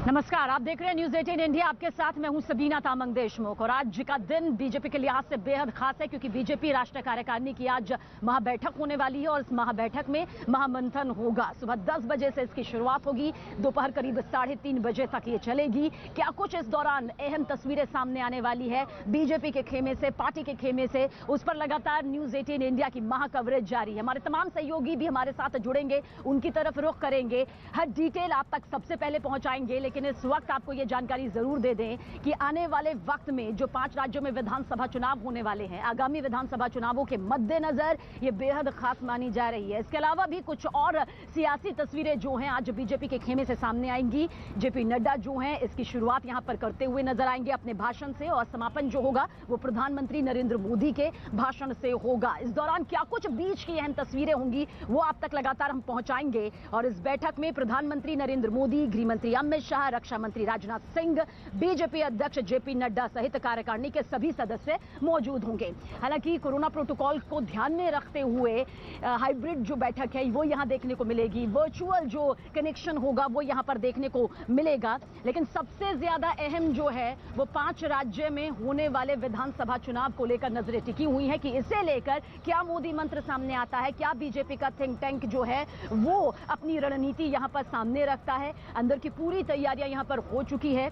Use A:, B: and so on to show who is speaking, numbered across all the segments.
A: नमस्कार, आप देख रहे हैं न्यूज 18 इंडिया। आपके साथ मैं हूं सबीना तामंग देशमुख। और आज का दिन बीजेपी के लिहाज से बेहद खास है क्योंकि बीजेपी राष्ट्रीय कार्यकारिणी की आज महाबैठक होने वाली है और इस महाबैठक में महामंथन होगा। सुबह 10 बजे से इसकी शुरुआत होगी, दोपहर करीब 3:30 बजे तक ये चलेगी। क्या कुछ इस दौरान अहम तस्वीरें सामने आने वाली है बीजेपी के खेमे से, पार्टी के खेमे से, उस पर लगातार न्यूज 18 इंडिया की महा कवरेज जारी है। हमारे तमाम सहयोगी भी हमारे साथ जुड़ेंगे, उनकी तरफ रुख करेंगे, हर डिटेल आप तक सबसे पहले पहुंचाएंगे। लेकिन इस वक्त आपको यह जानकारी जरूर दे दें कि आने वाले वक्त में जो 5 राज्यों में विधानसभा चुनाव होने वाले हैं, आगामी विधानसभा चुनावों के मद्देनजर ये बेहद खास मानी जा रही है। इसके अलावा भी कुछ और सियासी तस्वीरें जो हैं आज बीजेपी के खेमे से सामने आएंगी। जेपी नड्डा जो हैं इसकी शुरुआत यहां पर करते हुए नजर आएंगे अपने भाषण से, और समापन जो होगा वो प्रधानमंत्री नरेंद्र मोदी के भाषण से होगा। इस दौरान क्या कुछ बीच की अहम तस्वीरें होंगी वो आप तक लगातार हम पहुंचाएंगे। और इस बैठक में प्रधानमंत्री नरेंद्र मोदी, गृहमंत्री अमित शाह, रक्षा मंत्री राजनाथ सिंह, बीजेपी अध्यक्ष जेपी नड्डा सहित कार्यकारिणी के सभी सदस्य मौजूद होंगे। हालांकि कोरोना प्रोटोकॉल को ध्यान में रखते हुए हाइब्रिड जो बैठक है वो यहां देखने को मिलेगी, वर्चुअल जो कनेक्शन होगा वो यहां पर देखने को मिलेगा। लेकिन सबसे ज्यादा अहम जो है वो 5 राज्य में होने वाले विधानसभा चुनाव को लेकर नजरें टिकी हुई हैं कि इसे लेकर क्या मोदी मंत्र सामने आता है, क्या बीजेपी का थिंक टैंक जो है वो अपनी रणनीति यहां पर सामने रखता है। अंदर की पूरी तैयारियां यहां पर हो चुकी है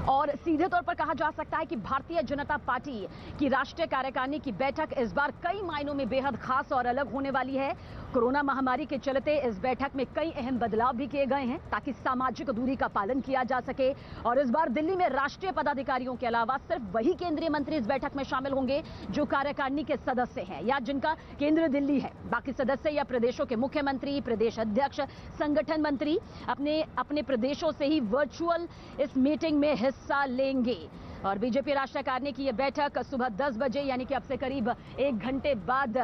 A: और सीधे तौर पर कहा जा सकता है कि भारतीय जनता पार्टी की राष्ट्रीय कार्यकारिणी की बैठक इस बार कई मायनों में बेहद खास और अलग होने वाली है। कोरोना महामारी के चलते इस बैठक में कई अहम बदलाव भी किए गए हैं ताकि सामाजिक दूरी का पालन किया जा सके। और इस बार दिल्ली में राष्ट्रीय पदाधिकारियों के अलावा सिर्फ वही केंद्रीय मंत्री इस बैठक में शामिल होंगे जो कार्यकारिणी के सदस्य हैं या जिनका केंद्र दिल्ली है। बाकी सदस्य या प्रदेशों के मुख्यमंत्री, प्रदेश अध्यक्ष, संगठन मंत्री अपने अपने प्रदेशों से ही वर्चुअल इस मीटिंग में हिस्सा लेंगे। और बीजेपी राष्ट्रीय कार्यकारिणी की यह बैठक सुबह 10 बजे यानी कि अब से करीब 1 घंटे बाद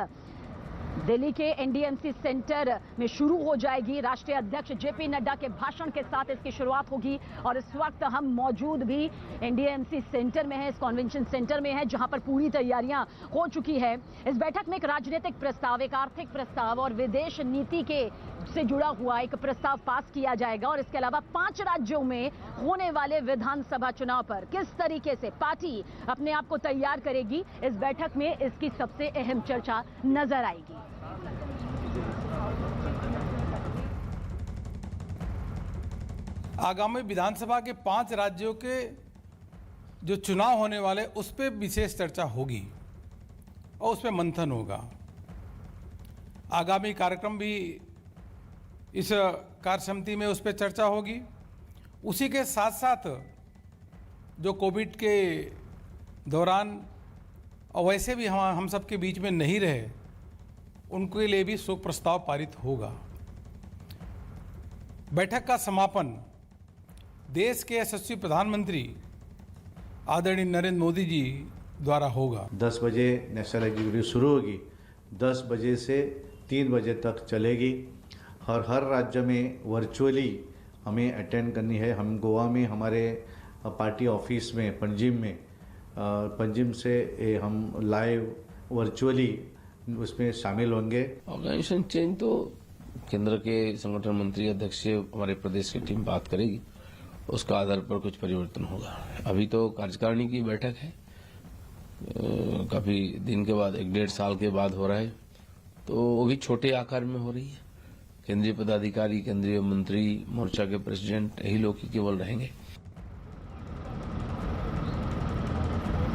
A: दिल्ली के एनडीएमसी सेंटर में शुरू हो जाएगी। राष्ट्रीय अध्यक्ष जेपी नड्डा के भाषण के साथ इसकी शुरुआत होगी। और इस वक्त हम मौजूद भी एनडीएमसी सेंटर में हैं, इस कन्वेंशन सेंटर में हैं जहां पर पूरी तैयारियां हो चुकी है। इस बैठक में एक राजनीतिक प्रस्ताव, एक आर्थिक प्रस्ताव और विदेश नीति के से जुड़ा हुआ एक प्रस्ताव पास किया जाएगा। और इसके अलावा 5 राज्यों में होने वाले विधानसभा चुनाव पर किस तरीके से पार्टी अपने आप को तैयार करेगी, इस बैठक में इसकी सबसे अहम चर्चा नजर आएगी।
B: आगामी विधानसभा के 5 राज्यों के जो चुनाव होने वाले उस पर विशेष चर्चा होगी और उस पर मंथन होगा। आगामी कार्यक्रम भी इस कार्य समिति में उस पर चर्चा होगी। उसी के साथ साथ जो कोविड के दौरान और वैसे भी हम सबके बीच में नहीं रहे उनके लिए भी शोक प्रस्ताव पारित होगा। बैठक का समापन देश के यशस्वी प्रधानमंत्री आदरणीय नरेंद्र मोदी जी द्वारा होगा।
C: 10 बजे नेशनल एग्जीक्यूटिव शुरू होगी, 10 बजे से 3 बजे तक चलेगी और हर राज्य में वर्चुअली हमें अटेंड करनी है। हम गोवा में हमारे पार्टी ऑफिस में पंजिम से हम लाइव वर्चुअली उसमें शामिल होंगे।
D: ऑर्गेनाइजेशन चेंज तो केंद्र के संगठन मंत्री अध्यक्ष से हमारे प्रदेश की टीम बात करेगी, उसका आधार पर कुछ परिवर्तन होगा। अभी तो कार्यकारिणी की बैठक है, काफी दिन के बाद, 1-1.5 साल के बाद हो रहा है, तो वो भी छोटे आकार में हो रही है। केंद्रीय पदाधिकारी, केंद्रीय मंत्री, मोर्चा के प्रेसिडेंट, यही लोग ही केवल रहेंगे।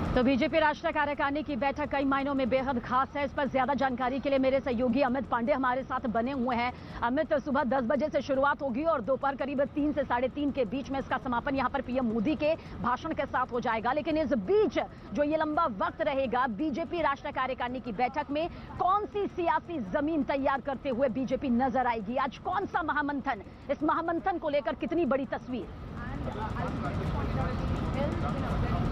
A: तो बीजेपी राष्ट्रीय कार्यकारिणी की बैठक कई मायनों में बेहद खास है। इस पर ज्यादा जानकारी के लिए मेरे सहयोगी अमित पांडे हमारे साथ बने हुए हैं। अमित, सुबह 10 बजे से शुरुआत होगी और दोपहर करीब 3 से 3:30 के बीच में इसका समापन यहां पर पीएम मोदी के भाषण के साथ हो जाएगा। लेकिन इस बीच जो ये लंबा वक्त रहेगा, बीजेपी राष्ट्रीय कार्यकारिणी की बैठक में कौन सी सियासी जमीन तैयार करते हुए बीजेपी नजर आएगी? आज कौन सा महामंथन, इस महामंथन को लेकर कितनी बड़ी तस्वीर?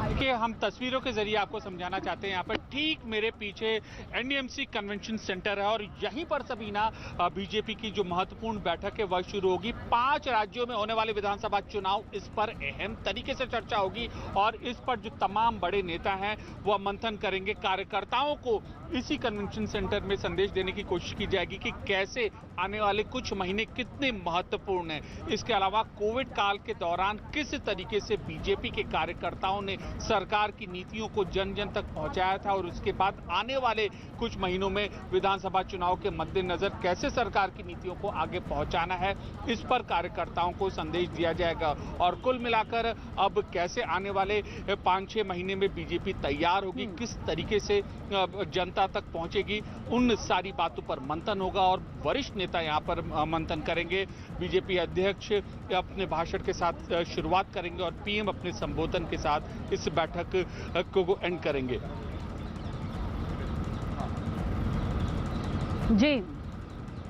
E: कि हम तस्वीरों के जरिए आपको समझाना चाहते हैं। यहाँ पर ठीक मेरे पीछे एनडीएमसी कन्वेंशन सेंटर है और यहीं पर सबीना बीजेपी की जो महत्वपूर्ण बैठक है वह शुरू होगी। 5 राज्यों में होने वाले विधानसभा चुनाव, इस पर अहम तरीके से चर्चा होगी और इस पर जो तमाम बड़े नेता हैं वह मंथन करेंगे। कार्यकर्ताओं को इसी कन्वेंशन सेंटर में संदेश देने की कोशिश की जाएगी कि कैसे आने वाले कुछ महीने कितने महत्वपूर्ण हैं। इसके अलावा कोविड काल के दौरान किस तरीके से बीजेपी के कार्यकर्ताओं ने सरकार की नीतियों को जन जन तक पहुंचाया था और उसके बाद आने वाले कुछ महीनों में विधानसभा चुनाव के मद्देनजर कैसे सरकार की नीतियों को आगे पहुंचाना है, इस पर कार्यकर्ताओं को संदेश दिया जाएगा। और कुल मिलाकर अब कैसे आने वाले 5-6 महीने में बीजेपी तैयार होगी, किस तरीके से जनता तक पहुंचेगी, उन सारी बातों पर मंथन होगा और वरिष्ठ नेता यहां पर मंथन करेंगे। बीजेपी अध्यक्ष अपने भाषण के साथ शुरुआत करेंगे और पीएम अपने संबोधन के साथ इस बैठक को एंड करेंगे।
A: जी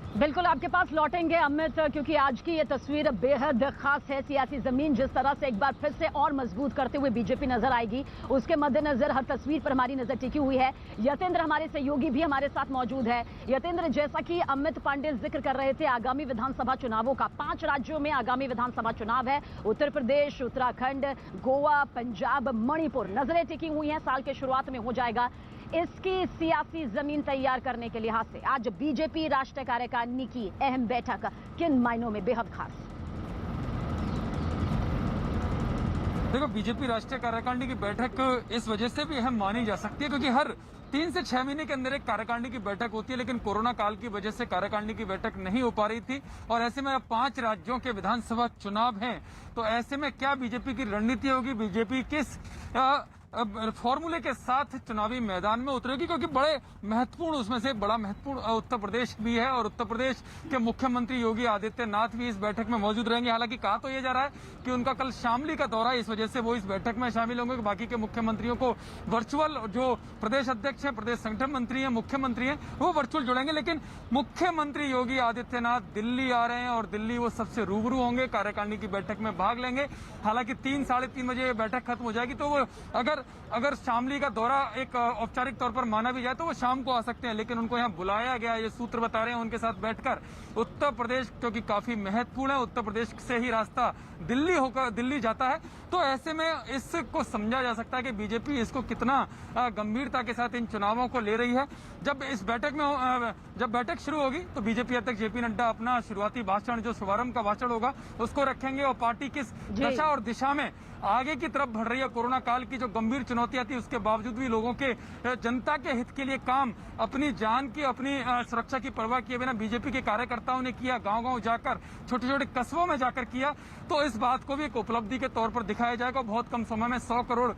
A: बिल्कुल आपके पास लौटेंगे अमित, क्योंकि आज की ये तस्वीर बेहद खास है। सियासी जमीन जिस तरह से एक बार फिर से और मजबूत करते हुए बीजेपी नजर आएगी, उसके मद्देनजर हर तस्वीर पर हमारी नजर टिकी हुई है। यतेंद्र हमारे सहयोगी भी हमारे साथ मौजूद है। यतेंद्र, जैसा कि अमित पांडे जिक्र कर रहे थे आगामी विधानसभा चुनावों का, 5 राज्यों में आगामी विधानसभा चुनाव है। उत्तर प्रदेश, उत्तराखंड, गोवा, पंजाब, मणिपुर नजरें टिकी हुई हैं। साल के शुरुआत में हो जाएगा। इसकी सियासी जमीन तैयार करने के लिहाज से आज बीजेपी राष्ट्रीय कार्यकारिणी की अहम बैठक किन मायनों में बेहद खास?
F: देखो, बीजेपी राष्ट्रीय कार्यकारिणी की बैठक इस वजह से भी अहम मानी जा सकती है क्योंकि हर 3 से 6 महीने के अंदर एक कार्यकारिणी की बैठक होती है, लेकिन कोरोना काल की वजह से कार्यकारिणी की बैठक नहीं हो पा रही थी। और ऐसे में अब 5 राज्यों के विधानसभा चुनाव हैं, तो ऐसे में क्या बीजेपी की रणनीति होगी, बीजेपी किस फॉर्मूले के साथ चुनावी मैदान में उतरेगी, क्योंकि बड़े महत्वपूर्ण, उसमें से बड़ा महत्वपूर्ण उत्तर प्रदेश भी है और उत्तर प्रदेश के मुख्यमंत्री योगी आदित्यनाथ भी इस बैठक में मौजूद रहेंगे। हालांकि कहा तो यह जा रहा है कि उनका कल शामली का दौरा है, इस वजह से वो इस बैठक में शामिल होंगे। बाकी के मुख्यमंत्रियों को वर्चुअल, जो प्रदेश अध्यक्ष है, प्रदेश संगठन मंत्री है, मुख्यमंत्री है, वो वर्चुअल जुड़ेंगे। लेकिन मुख्यमंत्री योगी आदित्यनाथ दिल्ली आ रहे हैं और दिल्ली वो सबसे रूबरू होंगे, कार्यकारिणी की बैठक में भाग लेंगे। हालांकि 3-3:30 बजे बैठक खत्म हो जाएगी, तो वो अगर शामली का दौरा एक औपचारिक तौर पर माना भी जाए तो वो शाम को आ सकते हैं, लेकिन उनको यहाँ बुलाया गया, ये सूत्र बता रहे हैं, उनके साथ बैठकर उत्तर प्रदेश, क्योंकि काफी महत्वपूर्ण है, उत्तर प्रदेश से ही रास्ता दिल्ली जाता है। तो ऐसे में इसको समझा जा सकता है कि बीजेपी इसको कितना गंभीरता के साथ इन चुनावों को ले रही है। जब इस बैठक में जब बैठक शुरू होगी तो बीजेपी अध्यक्ष जेपी नड्डा अपना शुरुआती भाषण, जो शुभारंभ का भाषण होगा, उसको रखेंगे और पार्टी किस दशा और दिशा में आगे की तरफ बढ़ रही है। कोरोना काल की जो गंभीर चुनौतियां थी, उसके बावजूद भी लोगों के, जनता के हित के लिए काम, अपनी जान की, अपनी सुरक्षा की परवाह किए बिना बीजेपी के कार्यकर्ताओं ने किया, गांव-गांव जाकर, छोटे-छोटे कस्बों में जाकर किया। तो इस बात को भी एक उपलब्धि के तौर पर दिखाया जाएगा। बहुत कम समय में 100 करोड़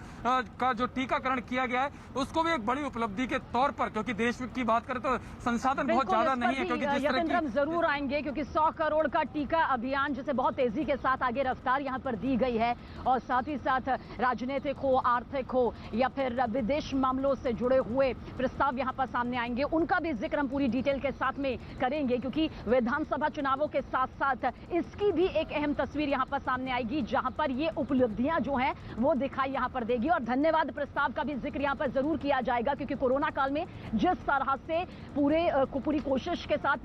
F: का जो टीकाकरण किया गया है, उसको भी एक बड़ी उपलब्धि के तौर पर, क्योंकि देश की बात करें तो संसाधन बहुत ज्यादा नहीं है, क्योंकि जिस तरह की
A: हम जरूर आएंगे, क्योंकि 100 करोड़ का टीका अभियान जिसे बहुत तेजी के साथ आगे रफ्तार यहाँ पर दी गई है, और साथ ही साथ राजनीतिक हो, आर्थिक हो या फिर विदेश मामलों से जुड़े हुए प्रस्ताव यहाँ पर सामने आएंगे, उनका भी जिक्र हम पूरी डिटेल के साथ में करेंगे, क्योंकि विधानसभा चुनावों के साथ साथ इसकी भी एक अहम तस्वीर यहाँ पर सामने आएगी, जहां पर ये उपलब्धियां जो हैं वो दिखाई यहाँ पर देगी। और धन्यवाद प्रस्ताव का भी जिक्र यहाँ पर जरूर किया जाएगा, क्योंकि कोरोना काल में जिस तरह से पूरी कोशिश के साथ,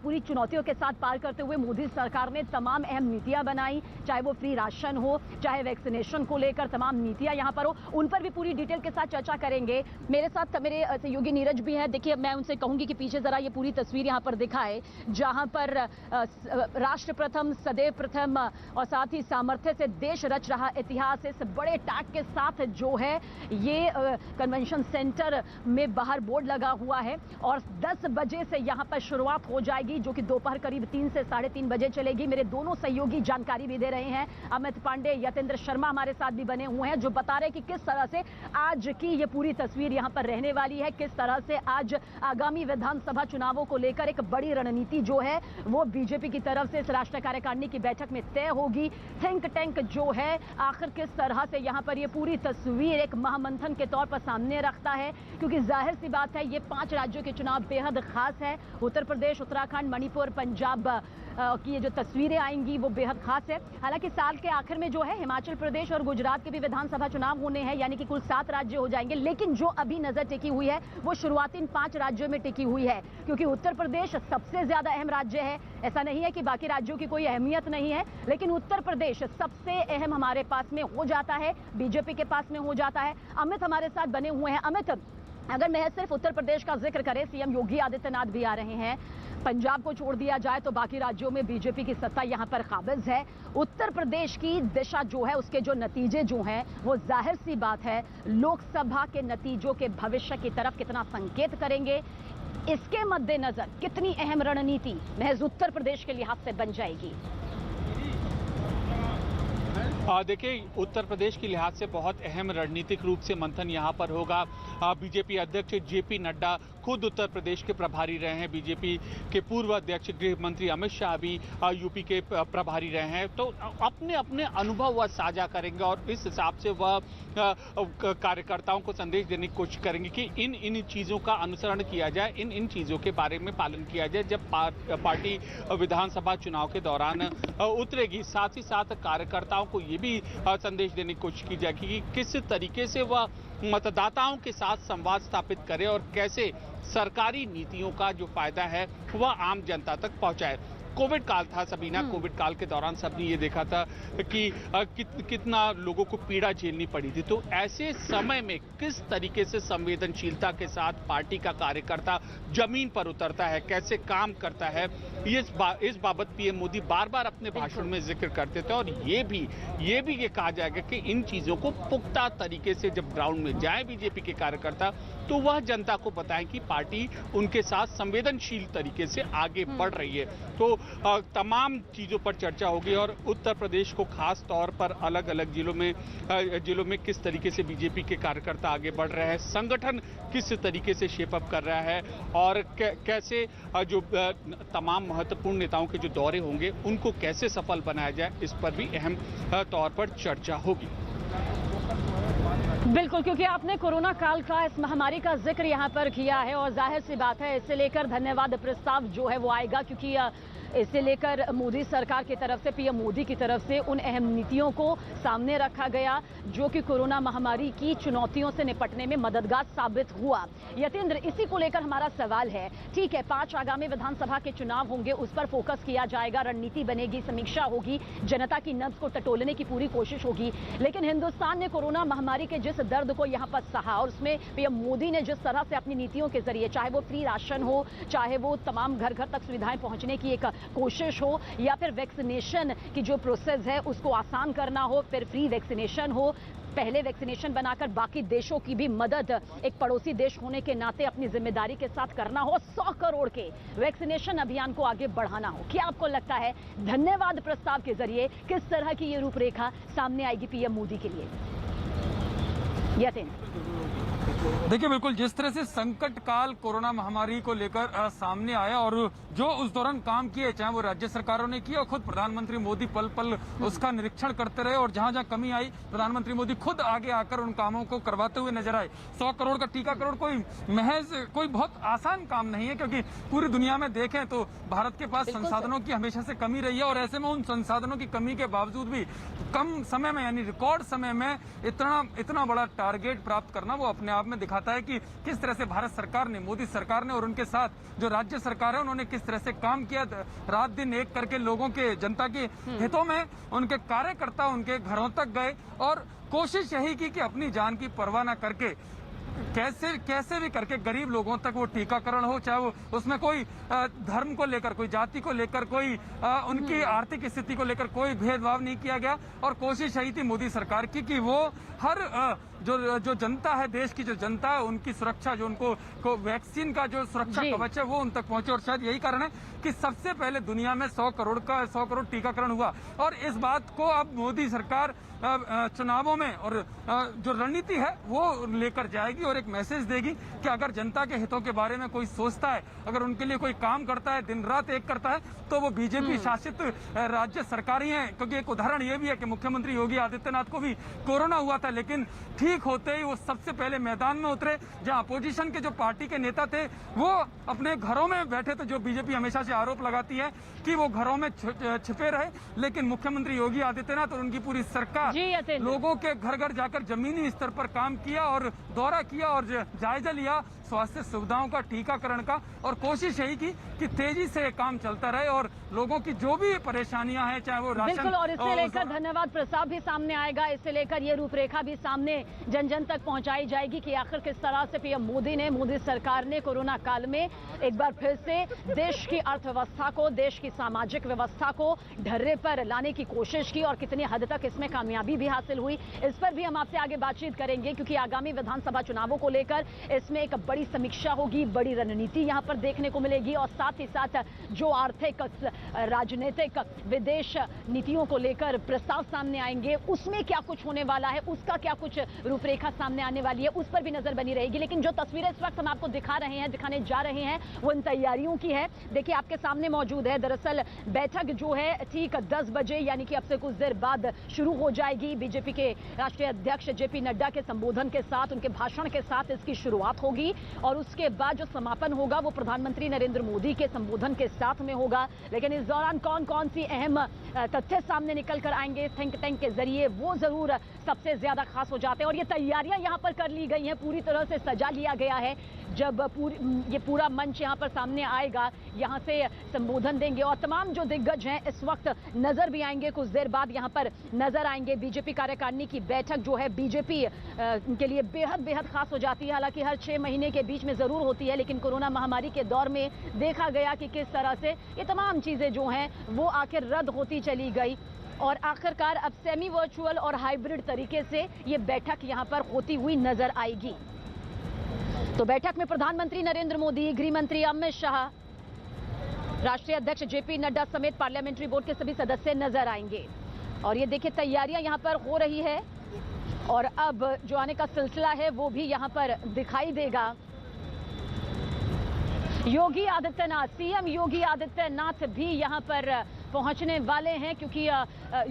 A: पूरी चुनौतियों के साथ पार करते हुए मोदी सरकार ने तमाम अहम नीतियां बनाई, चाहे वो फ्री राशन हो, चाहे वैक्सीनेशन को लेकर तमाम नीतियां यहाँ पर हो, उन पर भी पूरी डिटेल के साथ चर्चा करेंगे। मेरे साथ मेरे सहयोगी नीरज भी हैं। देखिए, मैं उनसे कहूंगी कि पीछे जरा ये पूरी तस्वीर यहाँ पर दिखाए, जहां पर राष्ट्र प्रथम, सदैव प्रथम और साथ ही सामर्थ्य से देश रच रहा इतिहास, इस बड़े टैग के साथ जो है ये कन्वेंशन सेंटर में बाहर बोर्ड लगा हुआ है और 10 बजे से यहाँ पर शुरुआत हो जाएगी, जो कि दोपहर करीब 3 से 3:30 बजे चलेगी। मेरे दोनों सहयोगी जानकारी भी दे रहे हैं, अमित पांडे, यतेंद्र शर्मा हमारे साथ भी बने हुए हैं, जो बता रहे हैं कि किस तरह से आज की ये पूरी तस्वीर यहाँ पर रहने वाली है, किस तरह से आज आगामी विधानसभा चुनावों को लेकर एक बड़ी रणनीति जो है वो बीजेपी की तरफ से इस राष्ट्रीय कार्यकारिणी की बैठक में तय होगी। थिंक टैंक जो है आखिर किस तरह से यहाँ पर ये पूरी तस्वीर एक महामंथन के तौर पर सामने रखता है, क्योंकि जाहिर सी बात है ये 5 राज्यों के चुनाव बेहद खास है। उत्तर प्रदेश, उत्तराखंड, मणिपुर, पंजाब की ये जो तस्वीरें आएंगी वो बेहद खास है। हालांकि साल के आखिर में जो है हिमाचल प्रदेश और गुजरात के भी विधानसभा चुनाव होने हैं, यानी कि कुल 7 राज्य हो जाएंगे, लेकिन जो अभी नजर टिकी हुई है वो शुरुआती इन 5 राज्यों में टिकी हुई है, क्योंकि उत्तर प्रदेश सबसे ज्यादा अहम राज्य है। ऐसा नहीं है कि बाकी राज्यों की कोई अहमियत नहीं है, लेकिन उत्तर प्रदेश सबसे अहम हमारे पास में हो जाता है, बीजेपी के पास में हो जाता है। अमित हमारे साथ बने हुए हैं। अमित, अगर महज सिर्फ उत्तर प्रदेश का जिक्र करें, सीएम योगी आदित्यनाथ भी आ रहे हैं। पंजाब को छोड़ दिया जाए तो बाकी राज्यों में बीजेपी की सत्ता यहां पर काबिज है। उत्तर प्रदेश की दिशा जो है, उसके जो नतीजे जो हैं, वो जाहिर सी बात है लोकसभा के नतीजों के भविष्य की तरफ कितना संकेत करेंगे। इसके मद्देनजर कितनी अहम रणनीति महज उत्तर प्रदेश के लिहाज से बन जाएगी।
E: देखिए, उत्तर प्रदेश के लिहाज से बहुत अहम रणनीतिक रूप से मंथन यहाँ पर होगा। बीजेपी अध्यक्ष जेपी नड्डा खुद उत्तर प्रदेश के प्रभारी रहे हैं। बीजेपी के पूर्व अध्यक्ष गृह मंत्री अमित शाह भी यूपी के प्रभारी रहे हैं। तो अपने अपने अनुभव वह साझा करेंगे और इस हिसाब से वह कार्यकर्ताओं को संदेश देने की कोशिश करेंगे कि इन चीज़ों का अनुसरण किया जाए, इन चीज़ों के बारे में पालन किया जाए जब पार्टी विधानसभा चुनाव के दौरान उतरेगी। साथ ही साथ कार्यकर्ताओं को ये भी संदेश देने की कोशिश की जाएगी कि किस तरीके से वह मतदाताओं के साथ संवाद स्थापित करे और कैसे सरकारी नीतियों का जो फायदा है वह आम जनता तक पहुंचाए। कोविड काल था सबीना, कोविड काल के दौरान सबने ये देखा था कि कितना लोगों को पीड़ा झेलनी पड़ी थी। तो ऐसे समय में किस तरीके से संवेदनशीलता के साथ पार्टी का कार्यकर्ता जमीन पर उतरता है, कैसे काम करता है, इस बाबत पीएम मोदी बार बार अपने भाषण में जिक्र करते थे। और ये भी कहा जाएगा कि इन चीजों को पुख्ता तरीके से जब ग्राउंड में जाए बीजेपी के कार्यकर्ता, तो वह जनता को बताएं कि पार्टी उनके साथ संवेदनशील तरीके से आगे बढ़ रही है। तो तमाम चीज़ों पर चर्चा होगी और उत्तर प्रदेश को खास तौर पर अलग अलग जिलों में किस तरीके से बीजेपी के कार्यकर्ता आगे बढ़ रहे हैं, संगठन किस तरीके से शेपअप कर रहा है और कैसे जो तमाम महत्वपूर्ण नेताओं के जो दौरे होंगे उनको कैसे सफल बनाया जाए, इस पर भी अहम तौर पर चर्चा होगी।
A: बिल्कुल, क्योंकि आपने कोरोना काल का, इस महामारी का जिक्र यहाँ पर किया है और जाहिर सी बात है इसे लेकर धन्यवाद प्रस्ताव जो है वो आएगा, क्योंकि इसे लेकर मोदी सरकार की तरफ से, पीएम मोदी की तरफ से उन अहम नीतियों को सामने रखा गया जो कि कोरोना महामारी की चुनौतियों से निपटने में मददगार साबित हुआ। यतेंद्र, इसी को लेकर हमारा सवाल है, ठीक है 5 आगामी विधानसभा के चुनाव होंगे, उस पर फोकस किया जाएगा, रणनीति बनेगी, समीक्षा होगी, जनता की नब्ज को टटोलने की पूरी कोशिश होगी, लेकिन हिंदुस्तान ने कोरोना महामारी के जिस दर्द को यहाँ पर सहा और उसमें पीएम मोदी ने जिस तरह से अपनी नीतियों के जरिए, चाहे वो फ्री राशन हो, चाहे वो तमाम घर घर तक सुविधाएं पहुंचने की एक कोशिश हो, या फिर वैक्सीनेशन की जो प्रोसेस है उसको आसान करना हो, फिर फ्री वैक्सीनेशन हो, पहले वैक्सीनेशन बनाकर बाकी देशों की भी मदद एक पड़ोसी देश होने के नाते अपनी जिम्मेदारी के साथ करना हो, 100 करोड़ के वैक्सीनेशन अभियान को आगे बढ़ाना हो। क्या आपको लगता है धन्यवाद प्रस्ताव के जरिए किस तरह की ये रूपरेखा सामने आएगी पीएम मोदी के लिए?
F: देखिए, बिल्कुल जिस तरह से संकट काल कोरोना महामारी को लेकर सामने आया और जो उस दौरान काम किए, चाहे वो राज्य सरकारों ने किया और खुद प्रधानमंत्री मोदी पल पल उसका निरीक्षण करते रहे और जहां जहां कमी आई प्रधानमंत्री मोदी खुद आगे आकर उन कामों को करवाते हुए नजर आए। 100 करोड़ का टीकाकरण कोई बहुत आसान काम नहीं है, क्योंकि पूरी दुनिया में देखें तो भारत के पास संसाधनों की हमेशा से कमी रही है और ऐसे में उन संसाधनों की कमी के बावजूद भी कम समय में, यानी रिकॉर्ड समय में इतना बड़ा टारगेट प्राप्त करना वो अपने आप में दिखाता है कि किस तरह से भारत सरकार ने, मोदी सरकार ने और उनके साथ जो राज्य सरकार है उन्होंने किस तरह से काम किया, रात दिन एक करके लोगों के, जनता के हितों में उनके कार्यकर्ता उनके घरों तक गए और कोशिश यही की कि अपनी जान की परवाह न करके कैसे भी करके गरीब लोगों तक वो टीकाकरण हो, चाहे वो उसमें कोई धर्म को लेकर, कोई जाति को लेकर, कोई उनकी आर्थिक स्थिति को लेकर कोई भेदभाव नहीं किया गया। और कोशिश यही थी मोदी सरकार की कि वो हर जो जनता है, देश की जो जनता है, उनकी सुरक्षा, जो उनको वैक्सीन का जो सुरक्षा कवच है वो उन तक पहुंचे। और शायद यही कारण है कि सबसे पहले दुनिया में 100 करोड़ टीकाकरण हुआ। और इस बात को अब मोदी सरकार चुनावों में और जो रणनीति है वो लेकर जाएगी और एक मैसेज देगी कि अगर जनता के हितों के बारे में कोई सोचता है, अगर उनके लिए कोई काम करता है, दिन रात एक करता है, तो वो बीजेपी शासित राज्य सरकार ही है। क्योंकि एक उदाहरण ये भी है कि मुख्यमंत्री योगी आदित्यनाथ को भी कोरोना हुआ था, लेकिन ठीक होते ही वो सबसे पहले मैदान में उतरे। जहां अपोजिशन के जो पार्टी के नेता थे वो अपने घरों में बैठे थे, जो बीजेपी हमेशा से आरोप लगाती है कि वो घरों में छिपे रहे, लेकिन मुख्यमंत्री योगी आदित्यनाथ और उनकी पूरी सरकार लोगों के घर घर जाकर जमीनी स्तर पर काम किया और दौरा किया और जायजा लिया स्वास्थ्य सुविधाओं का, टीकाकरण का, और कोशिश यही की कि तेजी से काम चलता रहे और लोगों की जो भी परेशानियां हैं, चाहे वो राशन,
A: बिल्कुल, और इससे लेकर धन्यवाद प्रस्ताव भी सामने आएगा, इससे लेकर ये रूपरेखा भी सामने जन जन तक पहुंचाई जाएगी कि आखिर किस तरह से पीएम मोदी सरकार ने कोरोना काल में एक बार फिर से देश की अर्थव्यवस्था को, देश की सामाजिक व्यवस्था को ढर्रे पर लाने की कोशिश की और कितनी हद तक इसमें कामयाबी भी हासिल हुई। इस पर भी हम आपसे आगे बातचीत करेंगे क्योंकि आगामी विधानसभा चुनावों को लेकर इसमें एक बड़ी समीक्षा होगी, बड़ी रणनीति यहां पर देखने को मिलेगी और साथ ही साथ जो आर्थिक, राजनीतिक, विदेश नीतियों को लेकर प्रस्ताव सामने आएंगे, उसमें क्या कुछ होने वाला है, उसका क्या कुछ रूपरेखा सामने आने वाली है, उस पर भी नजर बनी रहेगी। लेकिन जो तस्वीरें इस वक्त हम आपको दिखाने जा रहे हैं वो इन तैयारियों की है। देखिए आपके सामने मौजूद है। दरअसल बैठक जो है ठीक 10 बजे यानी कि अब से कुछ देर बाद शुरू हो जाएगी। बीजेपी के राष्ट्रीय अध्यक्ष जेपी नड्डा के संबोधन के साथ, उनके भाषण के साथ इसकी शुरुआत होगी और उसके बाद जो समापन होगा वो प्रधानमंत्री नरेंद्र मोदी के संबोधन के साथ में होगा। लेकिन इस दौरान कौन कौन सी अहम तथ्य सामने निकल कर आएंगे थिंक टैंक के जरिए, वो जरूर सबसे ज्यादा खास हो जाते हैं। और ये तैयारियां यहां पर कर ली गई हैं, पूरी तरह से सजा लिया गया है। जब ये पूरा मंच यहां पर सामने आएगा, यहां से संबोधन देंगे और तमाम जो दिग्गज हैं इस वक्त नजर भी आएंगे, कुछ देर बाद यहां पर नजर आएंगे। बीजेपी कार्यकारिणी की बैठक जो है बीजेपी के लिए बेहद खास हो जाती है। हालांकि हर 6 महीने के बीच में जरूर होती है, लेकिन कोरोना महामारी के दौर में देखा गया कि किस तरह से ये तमाम चीजें जो हैं वो आखिर रद्द होती चली गई और आखिरकार अब सेमी वर्चुअल और हाइब्रिड तरीके से ये बैठक यहां पर होती हुई नजर आएगी। तो बैठक में प्रधानमंत्री नरेंद्र मोदी, गृह मंत्री अमित शाह, राष्ट्रीय अध्यक्ष जेपी नड्डा समेत पार्लियामेंट्री बोर्ड के सभी सदस्य नजर आएंगे। और ये देखिए तैयारियां यहां पर हो रही है और अब जो आने का सिलसिला है वो भी यहां पर दिखाई देगा। योगी आदित्यनाथ, सीएम योगी आदित्यनाथ भी यहां पर पहुंचने वाले हैं क्योंकि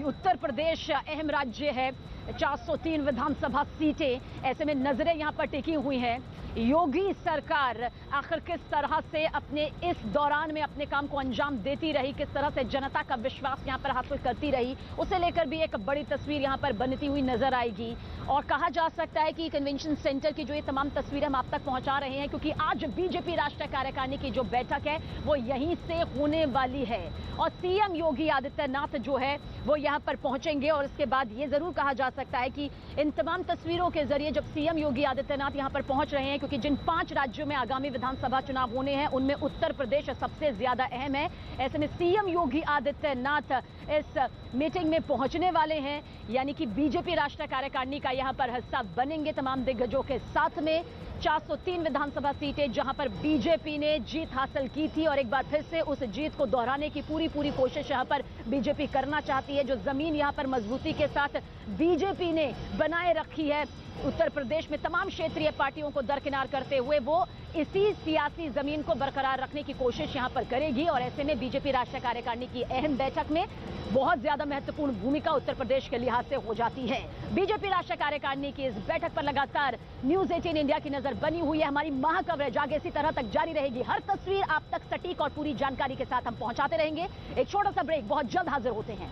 A: उत्तर प्रदेश अहम राज्य है, 403 विधानसभा सीटें, ऐसे में नजरें यहां पर टिकी हुई हैं। योगी सरकार आखिर किस तरह से अपने इस दौरान में अपने काम को अंजाम देती रही, किस तरह से जनता का विश्वास यहां पर हासिल करती रही, उसे लेकर भी एक बड़ी तस्वीर यहां पर बनती हुई नजर आएगी। और कहा जा सकता है कि कन्वेंशन सेंटर की जो ये तमाम तस्वीरें हम आप तक पहुंचा रहे हैं क्योंकि आज बीजेपी राष्ट्रीय कार्यकारिणी की जो बैठक है वो यहीं से होने वाली है और सीएम योगी आदित्यनाथ जो है वो यहां पर पहुंचेंगे। और इसके बाद ये जरूर कहा जा सकता है कि इन तमाम तस्वीरों के जरिए जब सीएम योगी आदित्यनाथ यहां पर पहुंच रहे हैं, क्योंकि जिन 5 राज्यों में आगामी विधानसभा चुनाव होने हैं उनमें उत्तर प्रदेश सबसे ज्यादा अहम है, ऐसे में सीएम योगी आदित्यनाथ इस मीटिंग में पहुंचने वाले हैं, यानी कि बीजेपी राष्ट्रीय कार्यकारिणी का यहां पर हिस्सा बनेंगे तमाम दिग्गजों के साथ में। 403 विधानसभा सीटें जहां पर बीजेपी ने जीत हासिल की थी और एक बार फिर से उस जीत को दोहराने की पूरी कोशिश यहां पर बीजेपी करना चाहती है। जो जमीन यहां पर मजबूती के साथ बीजेपी ने बनाए रखी है उत्तर प्रदेश में तमाम क्षेत्रीय पार्टियों को दरकिनार करते हुए, वो इसी सियासी जमीन को बरकरार रखने की कोशिश यहां पर करेगी। और ऐसे में बीजेपी राष्ट्रीय कार्यकारिणी की अहम बैठक में बहुत ज्यादा महत्वपूर्ण भूमिका उत्तर प्रदेश के लिहाज से हो जाती है। बीजेपी राष्ट्रीय कार्यकारिणी की इस बैठक पर लगातार न्यूज 18 इंडिया की नजर बनी हुई है। हमारी महा कवरेज आगे इसी तरह तक जारी रहेगी। हर तस्वीर आप तक सटीक और पूरी जानकारी के साथ हम पहुंचाते रहेंगे। एक छोटा सा ब्रेक, बहुत जल्द हाजिर होते हैं।